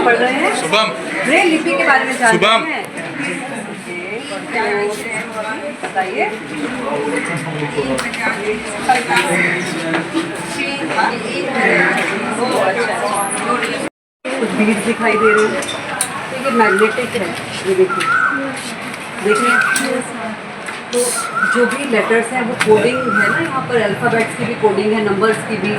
पढ़ रहे हैं? शुभम। ब्रेल लिपि के बारे में जान शुभम। रहे हैं? बताइए। कुछ बीज दिखाई दे रहे हैं, ये मैग्नेटिक है, ये देखिए तो जो भी लेटर्स हैं वो कोडिंग है ना, यहाँ पर अल्फ़ाबेट्स की भी कोडिंग है, नंबर्स की भी,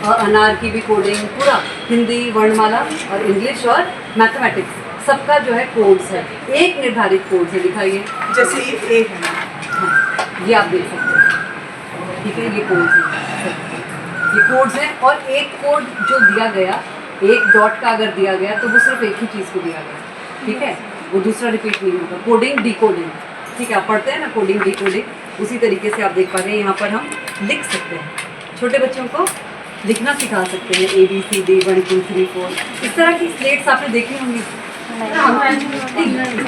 अनार की भी कोडिंग, पूरा हिंदी वर्णमाला और इंग्लिश और मैथमेटिक्स सबका जो है कोड्स है, एक निर्धारित कोड है। दिखाइए, जैसे ये है, हाँ, ये आप देख सकते हैं, ठीक है, ये कोड्स हैं, ये कोड्स हैं। और एक कोड जो दिया गया, एक डॉट का अगर दिया गया तो वो सिर्फ एक ही चीज़ को दिया गया, ठीक है, वो दूसरा रिपीट नहीं होगा। कोडिंग डिकोडिंग, ठीक है, आप पढ़ते हैं ना कोडिंग डिकोडिंग, उसी तरीके से आप देख पा रहे हैं। यहाँ पर हम लिख सकते हैं, छोटे बच्चों को लिखना सिखा सकते हैं, ABCD 1 2 3 4, इस तरह की स्लेट्स आपने देखी होंगी, इस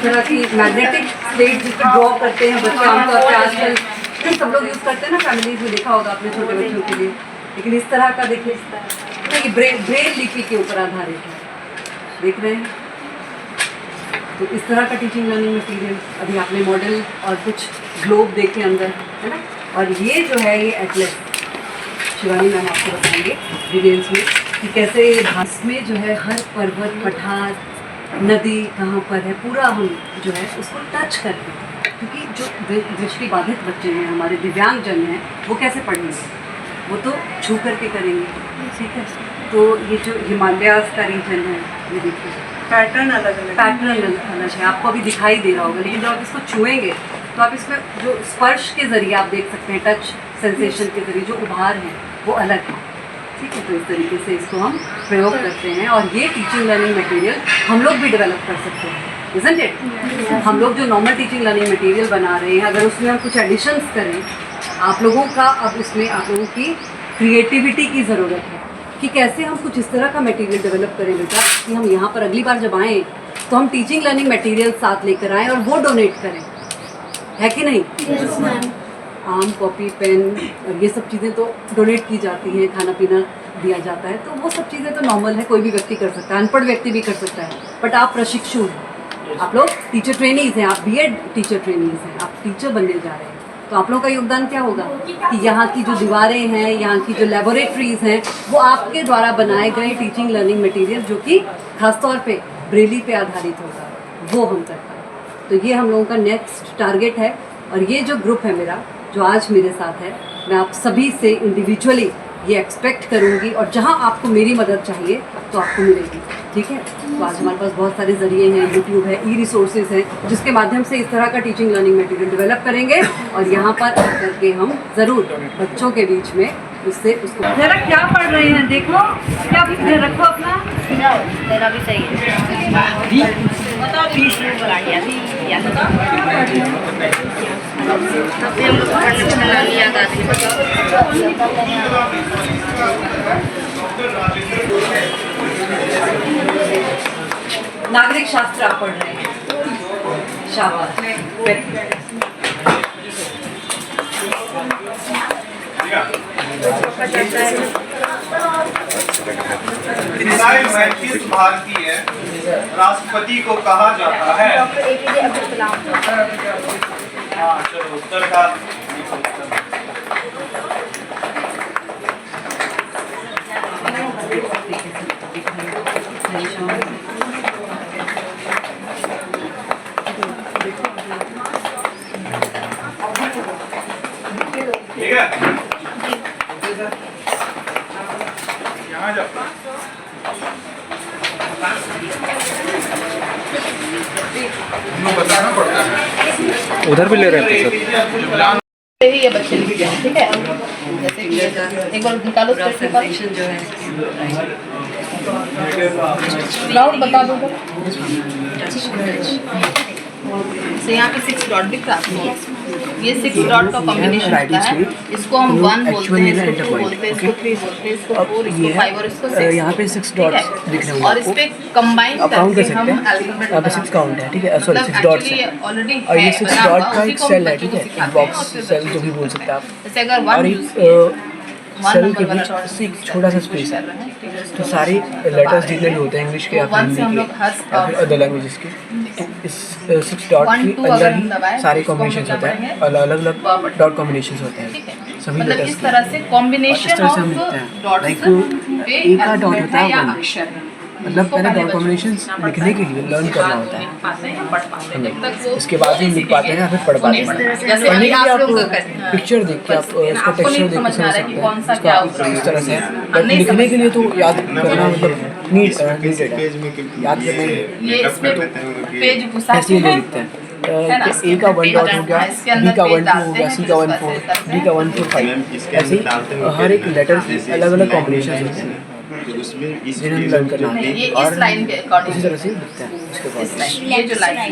तरह की मैग्नेटिक स्लेट जिस पर ड्रॉ करते हैं बच्चे आमतौर पर आजकल सब लोग यूज़ करते हैं ना, फैमिलीज में देखा होगा आपने छोटे बच्चों के लिए। लेकिन इस तरह का देखिए, ये ब्रेल लिपि के ऊपर आधारित है, देख रहे हैं। तो इस तरह का टीचिंग लर्निंग मटीरियल अभी आपने मॉडल और कुछ ग्लोब देखे अंदर, है ना। और ये जो है ये एटलस, शिवानी मैम आपको बताएंगे डिटेल्स में कि कैसे इसमें जो है हर पर्वत, पठार, नदी कहाँ पर है, पूरा हम जो है उसको टच करते हैं। क्योंकि जो दृष्टि बाधित बच्चे हैं, हमारे दिव्यांग जन हैं, वो कैसे पढ़ेंगे, वो तो छू करके करेंगे, ठीक है। तो ये जो हिमालयाज़ का रीजन है, ये देखिए पैटर्न अलग अलग है, आपको अभी दिखाई दे रहा होगा। लेकिन जब आप इसको छुएंगे तो आप इसमें जो स्पर्श के ज़रिए आप देख सकते हैं, टच सेंसेशन के ज़रिए जो उभार हैं वो अलग है, ठीक है। तो इस तरीके से इसको हम प्रयोग करते हैं और ये टीचिंग लर्निंग मटेरियल हम लोग भी डेवलप कर सकते हैं, इज़न्ट इट। हम लोग जो नॉर्मल टीचिंग लर्निंग मटेरियल बना रहे हैं, अगर उसमें हम कुछ एडिशंस करें, आप लोगों का अब इसमें आप लोगों की क्रिएटिविटी की ज़रूरत है कि कैसे हम कुछ इस तरह का मटेरियल डेवलप करें बेटा कि हम यहाँ पर अगली बार जब आएँ तो हम टीचिंग लर्निंग मटेरियल साथ लेकर आएँ और वो डोनेट करें, है कि नहीं? आम, कॉपी, पेन और ये सब चीज़ें तो डोनेट की जाती हैं, खाना पीना दिया जाता है, तो वो सब चीज़ें तो नॉर्मल है, कोई भी व्यक्ति कर सकता है, अनपढ़ व्यक्ति भी कर सकता है। बट आप प्रशिक्षु हैं, आप लोग टीचर ट्रेनीज़ हैं, आप B.Ed टीचर ट्रेनीज़ हैं, आप टीचर बनने जा रहे हैं, तो आप लोगों का योगदान क्या होगा कि यहाँ की जो दीवारें हैं, यहाँ की जो लेबोरेटरीज़ हैं, वो आपके द्वारा बनाए गए टीचिंग लर्निंग मटेरियल जो कि खासतौर पे ब्रेली पे आधारित होगा, वो हम कर पाएँ। तो ये हम लोगों का नेक्स्ट टारगेट है। और ये जो ग्रुप है मेरा, जो आज मेरे साथ है, मैं आप सभी से इंडिविजुअली ये एक्सपेक्ट करूँगी और जहाँ आपको मेरी मदद चाहिए तो आपको मिलेगी, ठीक है। तो आज हमारे पास बहुत सारे ज़रिए हैं, यूट्यूब है, रिसोर्सेज हैं, जिसके माध्यम से इस तरह का टीचिंग लर्निंग मटेरियल डेवलप करेंगे और यहाँ पर आकर के हम ज़रूर बच्चों के बीच में उससे उसको ज़रा क्या पढ़ रहे हैं, देखो क्या रखो अपना, तेरा भी सही है, बताओ नागरिक शास्त्र आप पढ़ रहे हैं, शाबाश। मिसाइल मैन किस भारतीय राष्ट्रपति को कहा जाता है? Doctor APJ Abdul Kalam. हाँ, चलो उत्तर का ठीक है, यहाँ जाओ। बताना पड़ता है, उधर भी ले रहे हैं सर। ये बच्चे लिखते हैं, ठीक है। जैसे कि एक बार निकालो सेंसेशन जो है, क्लाउड बता दो तो यहाँ पे 6 डॉट दिख रहा है, ये 6 डॉट का कॉम्बिनेशन होता है। इसको हम 1 बोलते हैं, इसको 2 बोलते हैं, इसको 3 बोलते हैं, इसको 4, इसको 5 और इसको 6। यहाँ पे 6 डॉट्स दिख रहे हैं और इस पे कंबाइन काउंट कर करके सकते हम हैं। अल्फाबेट यहाँ पे 6 काउंट है, ठीक है, सॉरी 6 डॉट्स है ऑलरेडी और ये 6 डॉट का एक सेल है, ठीक है, एक बॉक्स सेल जो भी बोल सकते हैं आप। जैसे अगर और 1 एक वन सेल नंबर के वाला बीच डॉट से एक छोटा सा स्पेस है, तो सारे लेटर्स जितने भी होते हैं इंग्लिश के या फिर वन से हम हिंदी लोग हर के या फिर अदर लैंग्वेजेस के, तो इस 6 डॉट वन के टू अंदर अगर हम ही दबाएं सारे तो उसको हम कॉम्बिनेशन लोग होते क्या हैं, पढ़ेंगे? अलग अलग डॉट कॉम्बिनेशन होते हैं सभी मतलब लेटर्स इस तरह से इस कॉम्बिनेशन तरह ऑफ से हम लिखते हैं। डॉट्स लाइक पे ए का डॉट अल्फाबेट होता है है या 1, अक्षर है। मतलब इसको पहले पहले डॉट बच्चों को कॉम्बिनेशंस सीखना लिखने के पड़ता लिए है। लर्न उसके करना बाद होता वो है, लिख पाते हैं या पढ़ पाते हैं। जब तक वो उसके बाद वो ही नहीं लिख पाते हैं या फिर पढ़ सीखेंगे, पाते वो नहीं हैं। पढ़ेंगे। जैसे पढ़ने के अभी लिए आप आप लोग करते हैं। पिक्चर देख के आप बस उसका आपको टेक्सचर नहीं देख के समझ में आ समझ रहा है कि सकते कौन हैं, सा उसका क्या होता है। इस तरह से हम बट नहीं लिखने के लिए तो याद समझते। करना मतलब नीडेड है, याद करना ही है। ये इसमें पेज घुसा ऐसे ही के लिखते हैं है ना? ए का 1 डॉट हो गया, इसके अंदर बी का 1 पेज 2 हो गया, डालते सी हैं, का फिर 1 उसको 4, ऐसे करते डी हैं, का 1 4 5, ऐसे ही हर एक लेटर से अलग अलग कॉम्बिनेशन होते हैं जिन्हें हम लर्न करना होता ये है इस और लाइन के अकॉर्डिंग इसी तरह से लिखते हैं। उसके इस बाद लाइन, ये जो लाइन है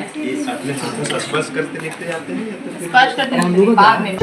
अपने हाथों से स्पर्श करते लिखते जाते हैं या तो फिर स्पर्श करते हम हैं लोग बाद में